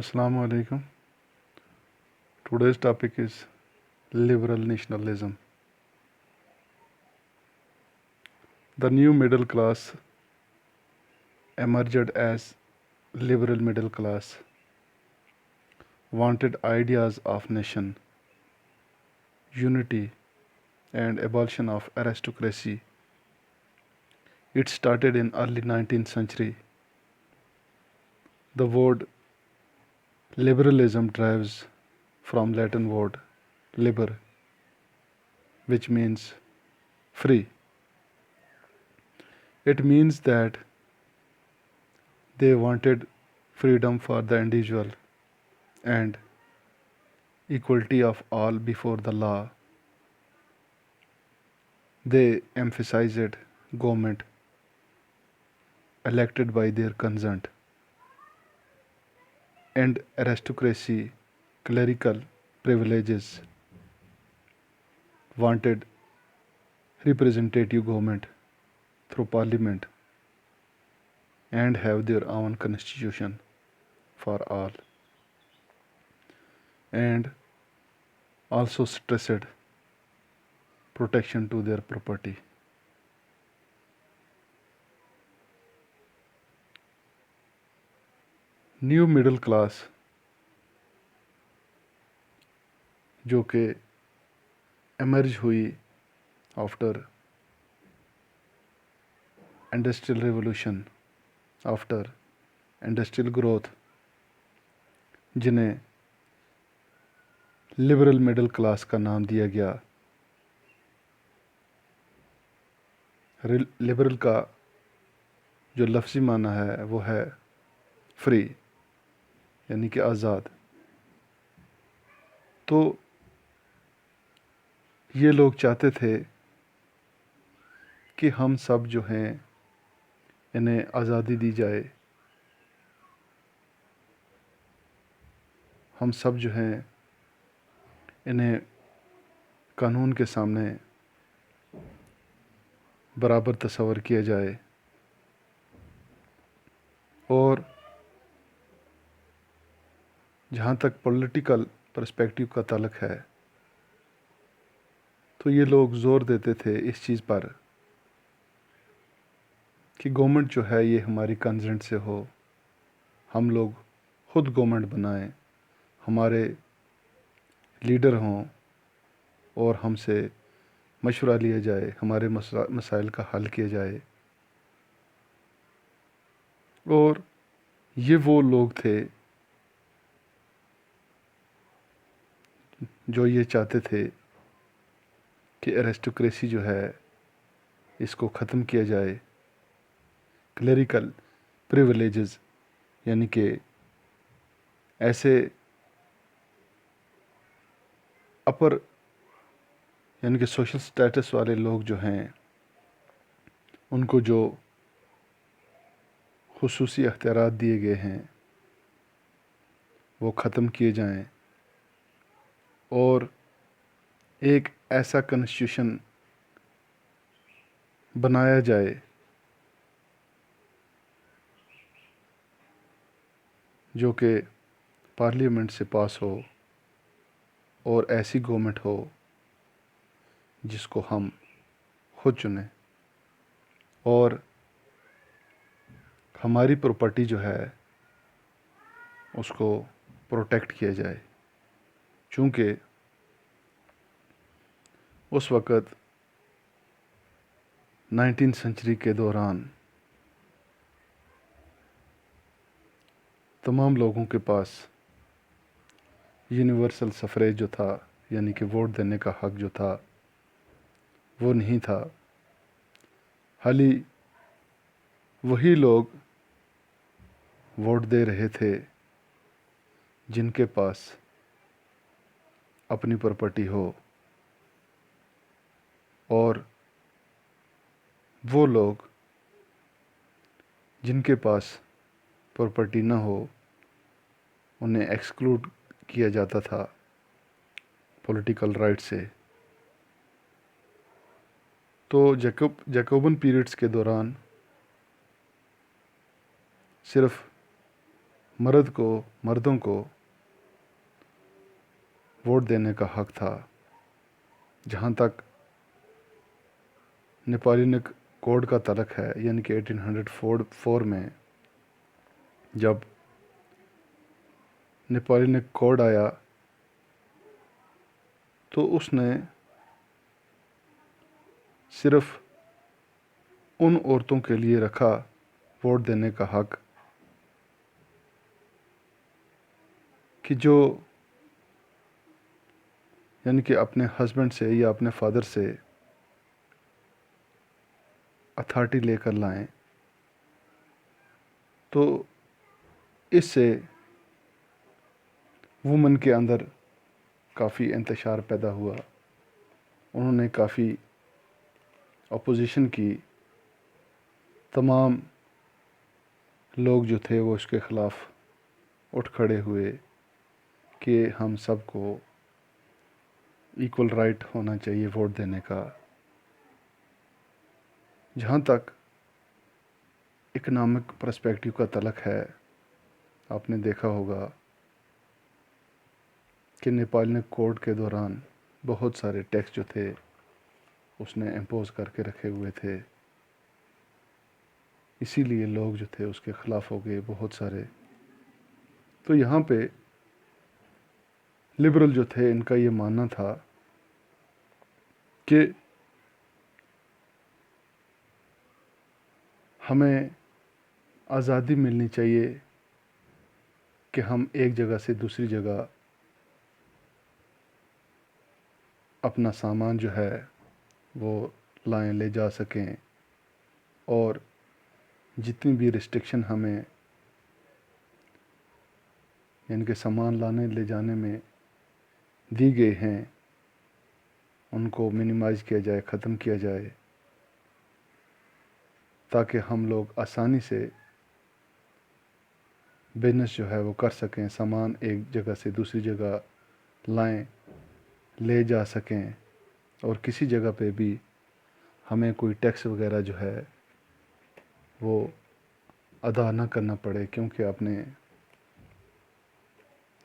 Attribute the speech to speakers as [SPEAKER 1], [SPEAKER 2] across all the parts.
[SPEAKER 1] Assalamu alaikum. Today's topic is liberal nationalism. The new middle class emerged as liberal middle class, wanted ideas of nation, unity, and abolition of aristocracy. It started in early 19th century. The word liberalism derives from Latin word liber, which means free. It means that they wanted freedom for the individual and equality of all before the law. They emphasized government elected by their consent and aristocracy, clerical privileges, wanted representative government through parliament and have their own constitution for all, and also stressed protection to their property. New middle class جو کہ emerge ہوئی after industrial revolution, after industrial growth, جنہیں liberal middle class کا نام دیا گیا۔ Liberal کا جو لفظی معنی ہے وہ ہے فری، یعنی کہ آزاد۔ تو یہ لوگ چاہتے تھے کہ ہم سب جو ہیں انہیں آزادی دی جائے، ہم سب جو ہیں انہیں قانون کے سامنے برابر تصور کیا جائے، اور جہاں تک پولیٹیکل پرسپیکٹیو کا تعلق ہے تو یہ لوگ زور دیتے تھے اس چیز پر کہ گورنمنٹ جو ہے یہ ہماری کنسنٹ سے ہو، ہم لوگ خود گورنمنٹ بنائیں، ہمارے لیڈر ہوں اور ہم سے مشورہ لیا جائے، ہمارے مسائل کا حل کیا جائے۔ اور یہ وہ لوگ تھے جو یہ چاہتے تھے کہ ایرسٹوکریسی جو ہے اس کو ختم کیا جائے، کلیریکل پریویلیجز یعنی کہ ایسے اپر یعنی کہ سوشل سٹیٹس والے لوگ جو ہیں ان کو جو خصوصی اختیارات دیے گئے ہیں وہ ختم کیے جائیں، اور ایک ایسا کنسٹیٹیوشن بنایا جائے جو کہ پارلیمنٹ سے پاس ہو، اور ایسی گورنمنٹ ہو جس کو ہم خود چنیں، اور ہماری پراپرٹی جو ہے اس کو پروٹیکٹ کیا جائے۔ چونکہ اس وقت 19 سنچری کے دوران تمام لوگوں کے پاس یونیورسل سفریج جو تھا، یعنی کہ ووٹ دینے کا حق جو تھا وہ نہیں تھا۔ حالی وہی لوگ ووٹ دے رہے تھے جن کے پاس اپنی پراپرٹی ہو، اور وہ لوگ جن کے پاس پراپرٹی نہ ہو انہیں ایکسکلوڈ کیا جاتا تھا پولیٹیکل رائٹ سے۔ تو جیکوبن پیریڈز کے دوران صرف مردوں کو ووٹ دینے کا حق تھا. جہاں تک نیپالینک کوڈ کا تعلق ہے، یعنی کہ 1804 میں جب نیپالینک کوڈ آیا تو اس نے صرف ان عورتوں کے لیے رکھا ووٹ دینے کا حق کہ جو یعنی کہ اپنے ہسبینڈ سے یا اپنے فادر سے اتھارٹی لے کر لائیں. تو اس سے وومن کے اندر کافی انتشار پیدا ہوا. انہوں نے کافی اپوزیشن کی. تمام لوگ جو تھے وہ اس کے خلاف اٹھ کھڑے ہوئے کہ ہم سب کو ایکول رائٹ ہونا چاہیے ووٹ دینے کا. جہاں تک اکنامک پرسپیکٹیو کا تعلق ہے، آپ نے دیکھا ہوگا کہ نیپالینک کوڈ کے دوران بہت سارے ٹیکس جو تھے اس نے امپوز کر کے رکھے ہوئے تھے. اسی لیے لوگ جو تھے اس کے خلاف ہو گئے بہت سارے. تو یہاں پہ لبرل جو تھے ان کا یہ ماننا تھا کہ ہمیں آزادی ملنی چاہیے کہ ہم ایک جگہ سے دوسری جگہ اپنا سامان جو ہے وہ لائیں لے جا سکیں، اور جتنی بھی ریسٹرکشن ہمیں یعنی کہ سامان لانے لے جانے میں دی گئی ہیں ان کو منیمائز کیا جائے، ختم کیا جائے، تاکہ ہم لوگ آسانی سے بزنس جو ہے وہ کر سکیں، سامان ایک جگہ سے دوسری جگہ لائیں لے جا سکیں، اور کسی جگہ پہ بھی ہمیں کوئی ٹیکس وغیرہ جو ہے وہ ادا نہ کرنا پڑے. کیونکہ آپ نے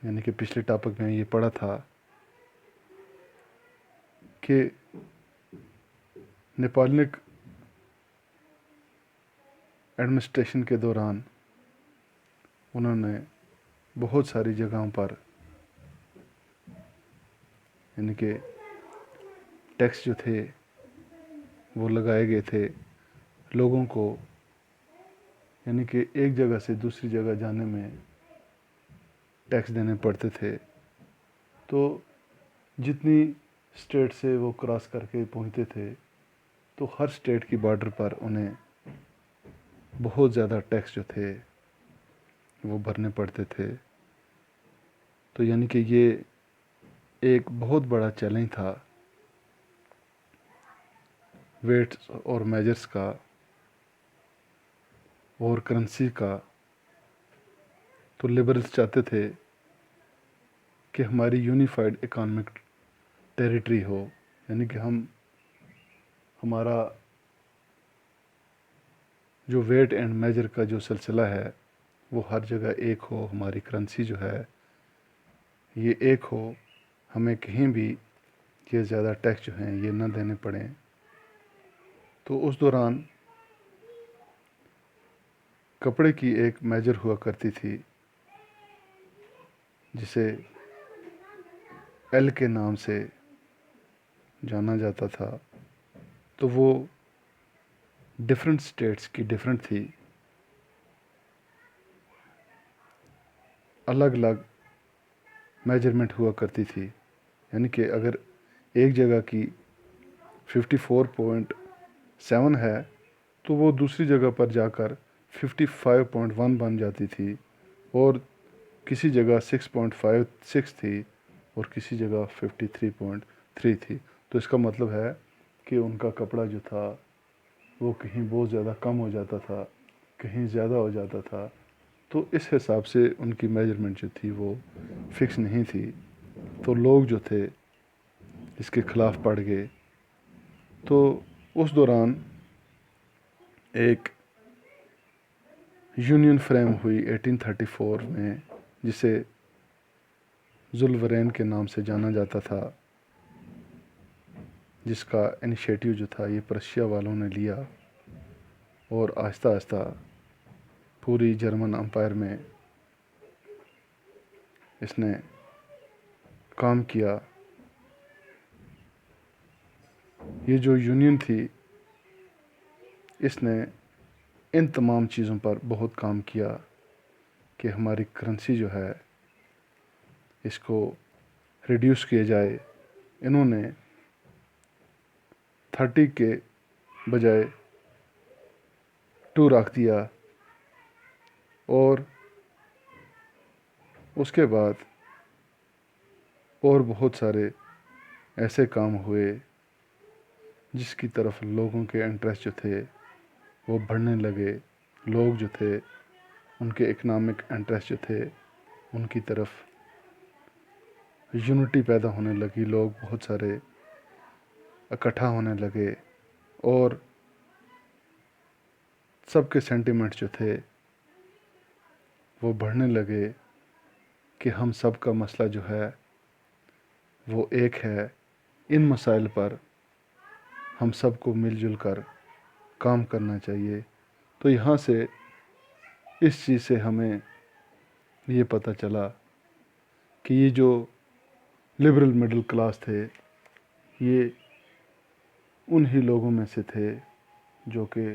[SPEAKER 1] یعنی کہ پچھلے ٹاپک میں یہ پڑھا تھا کہ نیپالینک ایڈمنسٹریشن کے دوران انہوں نے بہت ساری جگہوں پر یعنی کہ ٹیکس جو تھے وہ لگائے گئے تھے. لوگوں کو یعنی کہ ایک جگہ سے دوسری جگہ جانے میں ٹیکس دینے پڑتے تھے. تو جتنی اسٹیٹ سے وہ کراس کر کے پہنچتے تھے تو ہر اسٹیٹ کی بارڈر پر انہیں بہت زیادہ ٹیکس جو تھے وہ بھرنے پڑتے تھے. تو یعنی کہ یہ ایک بہت بڑا چیلنج تھا ویٹس اور میجرز کا اور کرنسی کا. تو لبرلز چاہتے تھے کہ ہماری یونیفائڈ اکانومک ٹیریٹری ہو، یعنی کہ ہمارا جو ویٹ اینڈ میجر کا جو سلسلہ ہے وہ ہر جگہ ایک ہو، ہماری کرنسی جو ہے یہ ایک ہو، ہمیں کہیں بھی یہ زیادہ ٹیکس جو ہیں یہ نہ دینے پڑیں. تو اس دوران کپڑے کی ایک میجر ہوا کرتی تھی جسے ایل کے نام سے جانا جاتا تھا. تو وہ ڈفرینٹ اسٹیٹس کی ڈفرینٹ تھی، الگ الگ میجرمنٹ ہوا کرتی تھی. یعنی کہ اگر ایک جگہ کی 54.7 ہے تو وہ دوسری جگہ پر جا کر 55.1 بن جاتی تھی، اور کسی جگہ 6.56 تھی اور کسی جگہ 53.3 تھی. تو اس کا مطلب ہے کہ ان کا کپڑا جو تھا وہ کہیں بہت زیادہ کم ہو جاتا تھا، کہیں زیادہ ہو جاتا تھا. تو اس حساب سے ان کی میجرمنٹ جو تھی وہ فکس نہیں تھی. تو لوگ جو تھے اس کے خلاف پڑ گئے. تو اس دوران ایک یونین فریم ہوئی 1834 میں، جسے ذوالورین کے نام سے جانا جاتا تھا، جس کا انیشیٹو جو تھا یہ پرشیا والوں نے لیا، اور آہستہ آہستہ پوری جرمن امپائر میں اس نے کام کیا۔ یہ جو یونین تھی اس نے ان تمام چیزوں پر بہت کام کیا کہ ہماری کرنسی جو ہے اس کو ریڈیوس کیا جائے۔ انہوں نے 30 کے بجائے 2 رکھ دیا، اور اس کے بعد اور بہت سارے ایسے کام ہوئے جس کی طرف لوگوں کے انٹرسٹ جو تھے وہ بڑھنے لگے۔ لوگ جو تھے ان کے اکنامک انٹرسٹ جو تھے ان کی طرف یونٹی پیدا ہونے لگی، لوگ بہت سارے اکٹھا ہونے لگے، اور سب کے سینٹیمنٹ جو تھے وہ بڑھنے لگے کہ ہم سب کا مسئلہ جو ہے وہ ایک ہے۔ ان مسائل پر ہم سب کو مل جل کر کام کرنا چاہیے۔ تو یہاں سے اس چیز سے ہمیں یہ پتہ چلا کہ یہ جو لبرل مڈل کلاس تھے یہ انہی لوگوں میں سے تھے جو کہ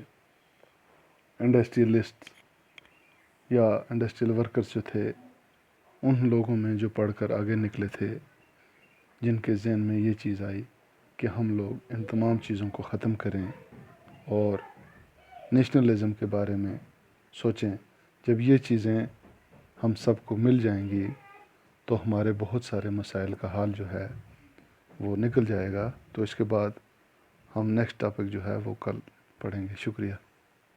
[SPEAKER 1] انڈسٹریلسٹ یا انڈسٹریل ورکرز جو تھے، ان لوگوں میں جو پڑھ کر آگے نکلے تھے، جن کے ذہن میں یہ چیز آئی کہ ہم لوگ ان تمام چیزوں کو ختم کریں اور نیشنلزم کے بارے میں سوچیں۔ جب یہ چیزیں ہم سب کو مل جائیں گی تو ہمارے بہت سارے مسائل کا حل جو ہے وہ نکل جائے گا۔ تو اس کے بعد ہم نیکسٹ ٹاپک جو ہے وہ کل پڑھیں گے۔ شکریہ۔